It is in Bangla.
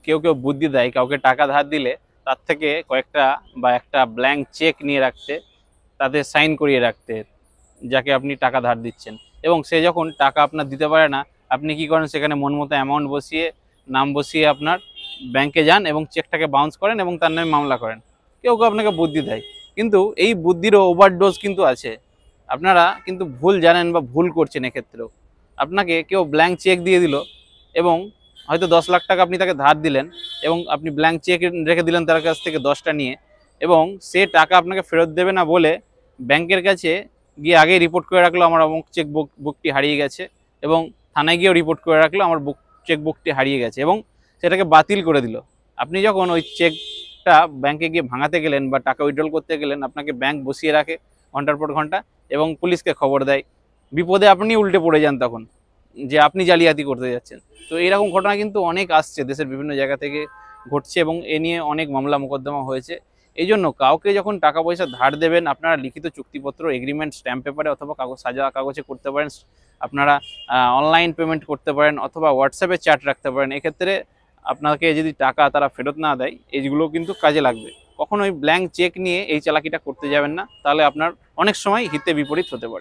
কেউ কেউ বুদ্ধি দেয় কাউকে টাকা ধার দিলে তার থেকে কয়েকটা বা একটা ব্ল্যাঙ্ক চেক নিয়ে রাখতে, তাতে সাইন করিয়ে রাখতে যাকে আপনি টাকা ধার দিচ্ছেন। এবং সে যখন টাকা আপনার দিতে পারে না, আপনি কি করেন, সেখানে মন মতো অ্যামাউন্ট বসিয়ে, নাম বসিয়ে আপনার ব্যাংকে যান এবং চেকটাকে বাউন্স করেন এবং তার নামে মামলা করেন। কেউ কেউ আপনাকে বুদ্ধি দেয়, কিন্তু এই বুদ্ধিরও ওভারডোজ কিন্তু আছে। আপনারা কিন্তু ভুল জানেন বা ভুল করছেন। এক্ষেত্রেও আপনাকে কেউ ব্ল্যাঙ্ক চেক দিয়ে দিল এবং হয়তো 10 লাখ টাকা আপনি তাকে ধার দিলেন এবং আপনি ব্ল্যাঙ্ক চেক রেখে দিলেন তার কাছ থেকে 10টা নিয়ে, এবং সে টাকা আপনাকে ফেরত দেবে না বলে ব্যাংকের কাছে গিয়ে আগেই রিপোর্ট করে রাখলো আমার অমুক চেক বুকটি হারিয়ে গেছে, এবং থানায় গিয়েও রিপোর্ট করে রাখলো আমার চেক বুকটি হারিয়ে গেছে, এবং সেটাকে বাতিল করে দিল। আপনি যখন ওই চেকটা ব্যাংকে গিয়ে ভাঙাতে গেলেন বা টাকা উইথড্রল করতে গেলেন, আপনাকে ব্যাংক বসিয়ে রাখে ঘন্টার পর ঘন্টা এবং পুলিশকে খবর দেয়। বিপদে আপনি উল্টে পড়ে যান তখন, যে আপনি জালিয়াতি করতে যাচ্ছেন। তো এরকম ঘটনা কিন্তু অনেক আসছে, দেশের বিভিন্ন জায়গা থেকে ঘটছে, এবং এ নিয়ে অনেক মামলা মোকদ্দমা হয়েছে। এই জন্য কাউকে যখন টাকা পয়সা ধার দেবেন, আপনারা লিখিত চুক্তিপত্র, এগ্রিমেন্ট, স্ট্যাম্প পেপারে অথবা কাগজ, সাজা কাগজে করতে পারেন। আপনারা অনলাইন পেমেন্ট করতে পারেন অথবা হোয়াটসঅ্যাপে চ্যাট রাখতে পারেন। এক্ষেত্রে আপনাকে যদি টাকা তারা ফেরত না দেয়, এইগুলো কিন্তু কাজে লাগবে। কখনোই ব্ল্যাঙ্ক চেক নিয়ে এই চালাকিটা করতে যাবেন না, তাহলে আপনার অনেক সময় হিতে বিপরীত হতে পারে।